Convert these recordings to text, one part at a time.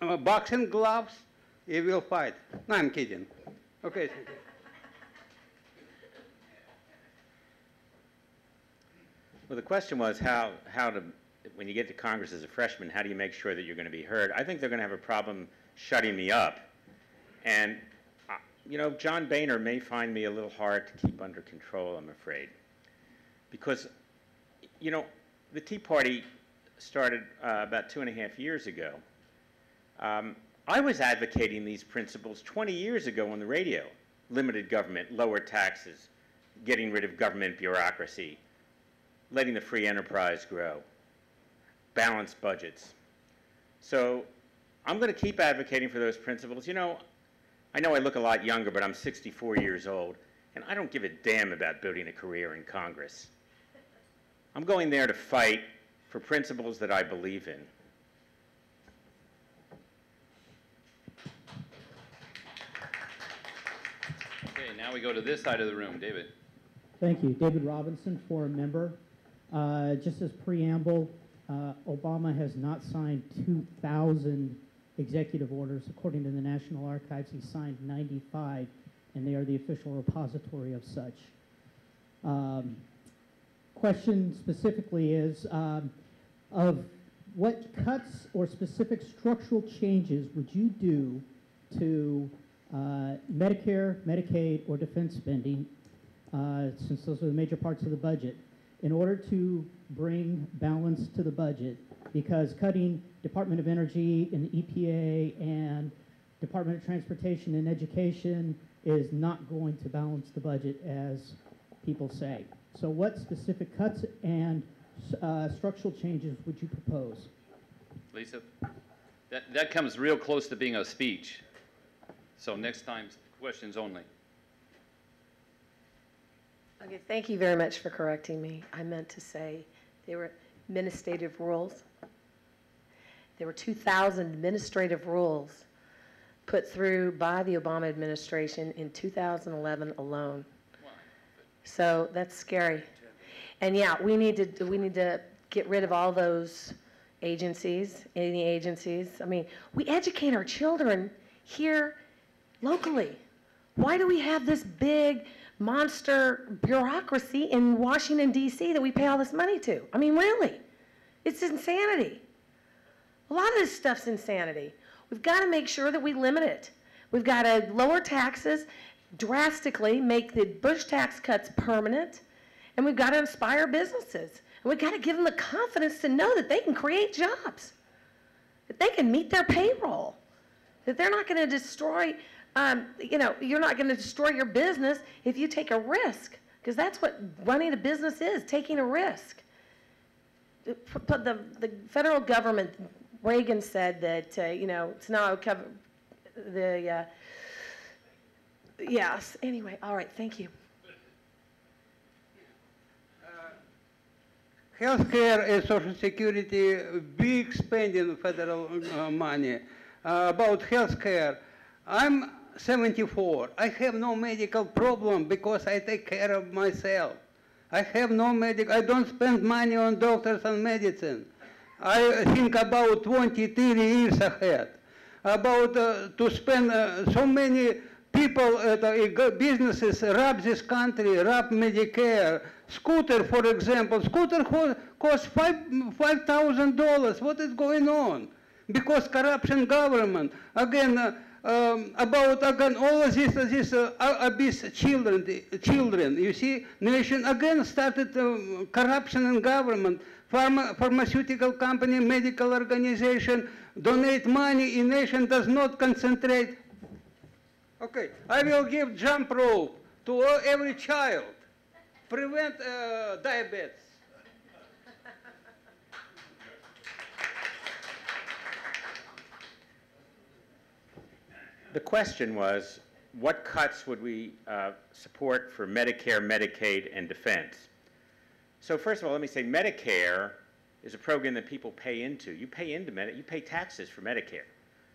boxing gloves, he will fight. No, I'm kidding. Okay. Well, the question was how to, when you get to Congress as a freshman, how do you make sure that you're going to be heard? I think they're going to have a problem shutting me up. And, you know, John Boehner may find me a little hard to keep under control, I'm afraid. Because, you know, the Tea Party started about 2.5 years ago. I was advocating these principles 20 years ago on the radio. Limited government, lower taxes, getting rid of government bureaucracy, letting the free enterprise grow, balanced budgets. So I'm going to keep advocating for those principles. You know I look a lot younger, but I'm 64 years old, and I don't give a damn about building a career in Congress. I'm going there to fight for principles that I believe in. Okay, now we go to this side of the room. David. Thank you. David Robinson, foreign member. Just as preamble, Obama has not signed 2,000 executive orders. According to the National Archives, he signed 95, and they are the official repository of such. Question specifically is, of what cuts or specific structural changes would you do to Medicare, Medicaid, or defense spending, since those are the major parts of the budget, in order to bring balance to the budget? Because cutting Department of Energy and the EPA and Department of Transportation and Education is not going to balance the budget, as people say. So what specific cuts and structural changes would you propose? Lisa, that comes real close to being a speech. So next time, questions only. Okay, thank you very much for correcting me. I meant to say they were administrative rules. There were 2,000 administrative rules put through by the Obama administration in 2011 alone. So that's scary. And yeah, we need to get rid of all those agencies, any agencies. I mean, we educate our children here locally. Why do we have this big monster bureaucracy in Washington, D.C. that we pay all this money to? I mean, really, it's insanity. A lot of this stuff's insanity. We've got to make sure that we limit it. We've got to lower taxes drastically, make the Bush tax cuts permanent, and we've got to inspire businesses. And we've got to give them the confidence to know that they can create jobs, that they can meet their payroll, that they're not going to destroy, you're not going to destroy your business if you take a risk, because that's what running a business is, taking a risk. But the federal government, Reagan said that, it's not covered, yes, anyway, all right, thank you. Healthcare and Social Security, big spending federal money. About healthcare, I'm 74. I have no medical problem because I take care of myself. I have no I don't spend money on doctors and medicine. I think about 20, 30 years ahead. About to spend so many people, businesses rob this country, rob Medicare. Scooter, for example, scooter costs $5,000. What is going on? Because corruption government. Again, all of this obese children. You see, nation again started corruption in government. Pharmaceutical company, medical organization donate money. In nation does not concentrate. Okay, I will give jump rope to every child. Prevent diabetes. The question was, what cuts would we support for Medicare, Medicaid, and defense? So first of all, let me say Medicare is a program that people pay into. You pay into you pay taxes for Medicare.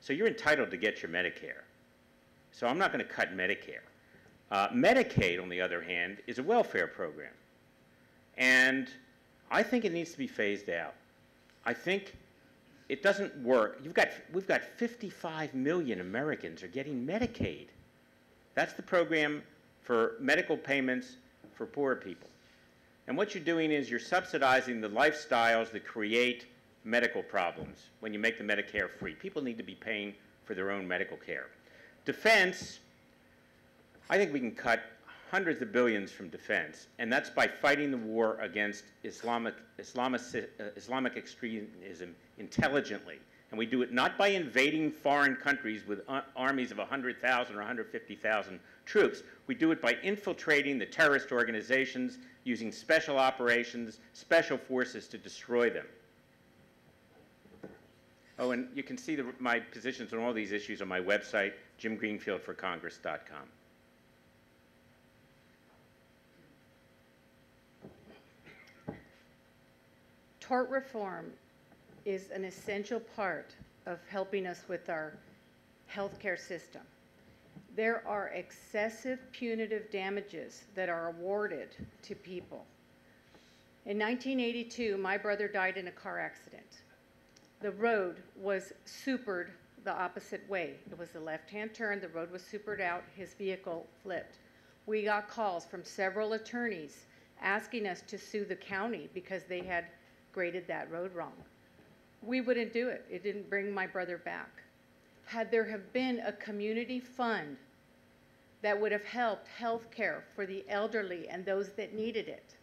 So you're entitled to get your Medicare. So I'm not going to cut Medicare. Medicaid, on the other hand, is a welfare program. And I think it needs to be phased out. I think it doesn't work. We've got 55 million Americans are getting Medicaid. That's the program for medical payments for poor people. And what you're doing is you're subsidizing the lifestyles that create medical problems when you make the Medicare free. People need to be paying for their own medical care. Defense, I think we can cut hundreds of billions from defense, and that's by fighting the war against Islamic extremism intelligently. And we do it not by invading foreign countries with armies of 100,000 or 150,000 troops. We do it by infiltrating the terrorist organizations, using special operations, special forces to destroy them. Oh, and you can see my positions on all these issues on my website, jimgreenfieldforcongress.com. Tort reform is an essential part of helping us with our healthcare system. There are excessive punitive damages that are awarded to people. In 1982, my brother died in a car accident. The road was supered the opposite way. It was a left-hand turn, the road was supered out, his vehicle flipped. We got calls from several attorneys asking us to sue the county because they had graded that road wrong. We wouldn't do it. It didn't bring my brother back. Had there have been a community fund that would have helped health care for the elderly and those that needed it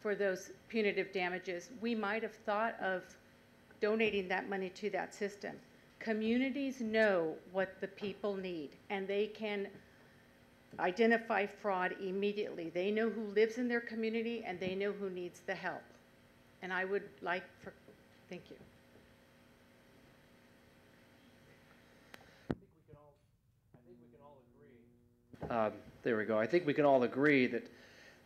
for those punitive damages, we might have thought of donating that money to that system. Communities know what the people need, and they can identify fraud immediately. They know who lives in their community, and they know who needs the help. And I would like for, thank you. There we go. I think we can all agree that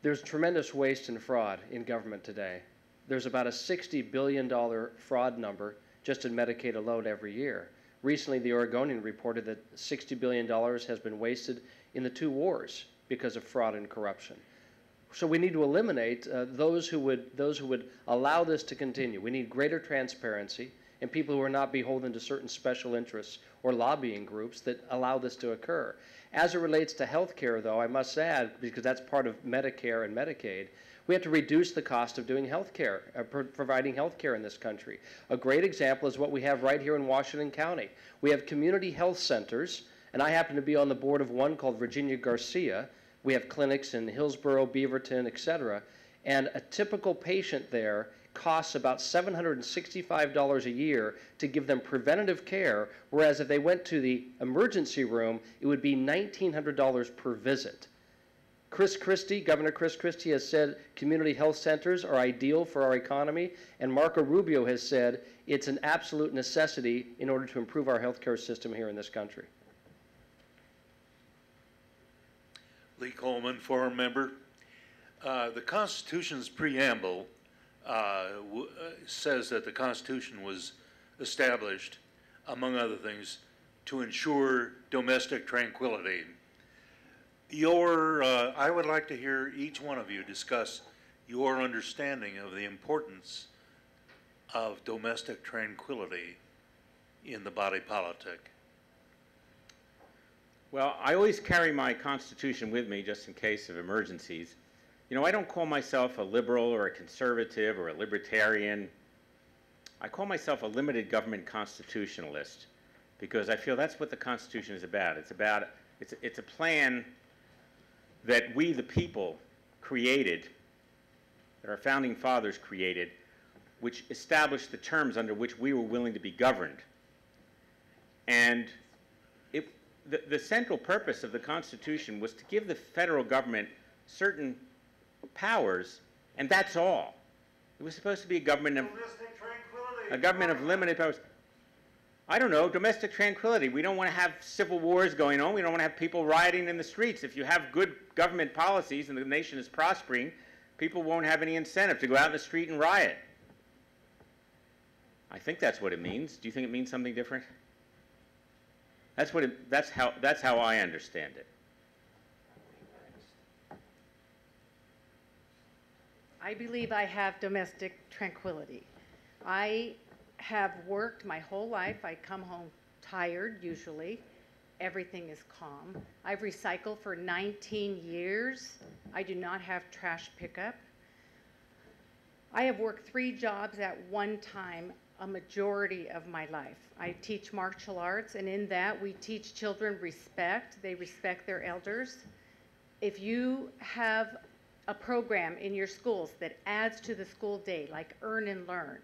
there's tremendous waste and fraud in government today. There's about a $60 billion fraud number just in Medicaid alone every year. Recently, the Oregonian reported that $60 billion has been wasted in the 2 wars because of fraud and corruption. So we need to eliminate those who would allow this to continue. We need greater transparency and people who are not beholden to certain special interests or lobbying groups that allow this to occur. As it relates to health care, though, I must add, because that's part of Medicare and Medicaid, we have to reduce the cost of doing health care, providing health care in this country. A great example is what we have right here in Washington County. We have community health centers, and I happen to be on the board of one called Virginia Garcia. We have clinics in Hillsborough, Beaverton, et cetera, and a typical patient there costs about $765 a year to give them preventative care, whereas if they went to the emergency room, it would be $1,900 per visit. Governor Chris Christie has said community health centers are ideal for our economy, and Marco Rubio has said it's an absolute necessity in order to improve our healthcare system here in this country. Lee Coleman, forum member. The Constitution's preamble says that the Constitution was established, among other things, to ensure domestic tranquility. I would like to hear each one of you discuss your understanding of the importance of domestic tranquility in the body politic. Well, I always carry my Constitution with me just in case of emergencies. You know, I don't call myself a liberal or a conservative or a libertarian. I call myself a limited government constitutionalist because I feel that's what the Constitution is about. It's a plan that we, the people, created, that our founding fathers created, which established the terms under which we were willing to be governed. And the central purpose of the Constitution was to give the federal government certain powers, and that's all. It was supposed to be a government of limited powers. I don't know, domestic tranquility. We don't want to have civil wars going on. We don't want to have people rioting in the streets. If you have good government policies and the nation is prospering, people won't have any incentive to go out in the street and riot. I think that's what it means. Do you think it means something different? That's how I understand it. I believe I have domestic tranquility. I have worked my whole life. I come home tired usually. Everything is calm. I've recycled for 19 years. I do not have trash pickup. I have worked 3 jobs at one time a majority of my life. I teach martial arts, and in that we teach children respect. They respect their elders. If you have a program in your schools that adds to the school day, like Earn and Learn,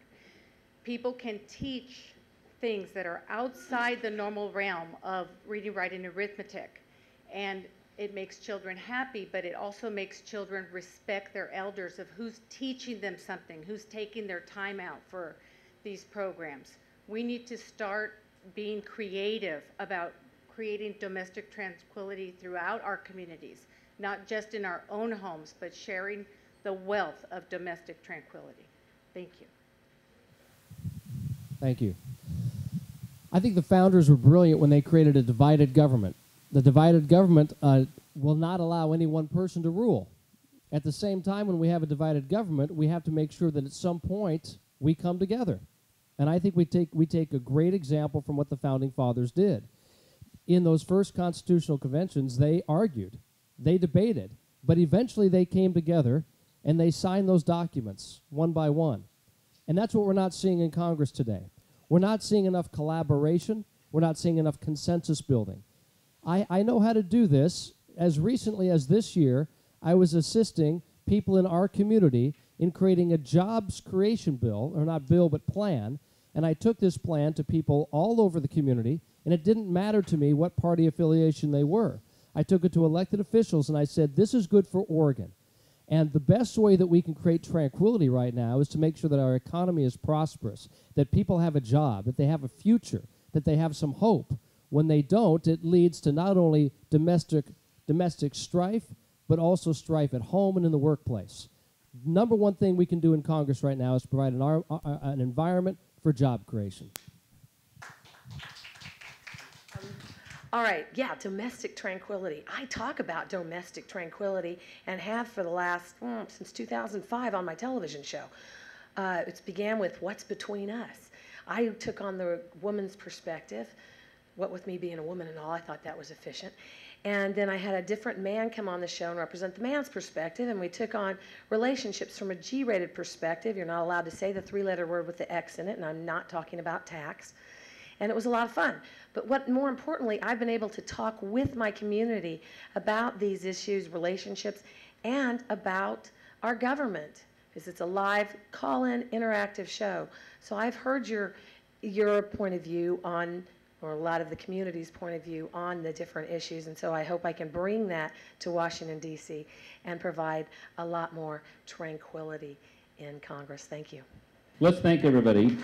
people can teach things that are outside the normal realm of reading, writing, and arithmetic. And it makes children happy, but it also makes children respect their elders of who's teaching them something, who's taking their time out for these programs. We need to start being creative about creating domestic tranquility throughout our communities, not just in our own homes, but sharing the wealth of domestic tranquility. Thank you. Thank you. I think the founders were brilliant when they created a divided government. The divided government will not allow any one person to rule. At the same time, when we have a divided government, we have to make sure that at some point we come together. And I think we take a great example from what the Founding Fathers did. In those first constitutional conventions, they argued, they debated, but eventually they came together and they signed those documents one by one. And that's what we're not seeing in Congress today. We're not seeing enough collaboration. We're not seeing enough consensus building. I know how to do this. As recently as this year, I was assisting people in our community in creating a jobs creation bill, or not bill, but plan, and I took this plan to people all over the community, and it didn't matter to me what party affiliation they were. I took it to elected officials, and I said, this is good for Oregon. And the best way that we can create tranquility right now is to make sure that our economy is prosperous, that people have a job, that they have a future, that they have some hope. When they don't, it leads to not only domestic strife, but also strife at home and in the workplace. Number one thing we can do in Congress right now is provide an environment for job creation. All right, yeah, domestic tranquility. I talk about domestic tranquility and have for the last, since 2005 on my television show. It began with What's Between Us. I took on the woman's perspective, what with me being a woman and all, I thought that was efficient. And then I had a different man come on the show and represent the man's perspective, and we took on relationships from a G-rated perspective. You're not allowed to say the 3-letter word with the X in it, and I'm not talking about tax. And it was a lot of fun. But what more importantly, I've been able to talk with my community about these issues, relationships, and about our government, because it's a live call-in interactive show. So I've heard your point of view on, or a lot of the community's point of view on the different issues, and so I hope I can bring that to Washington, D.C. and provide a lot more tranquility in Congress. Thank you. Let's thank everybody.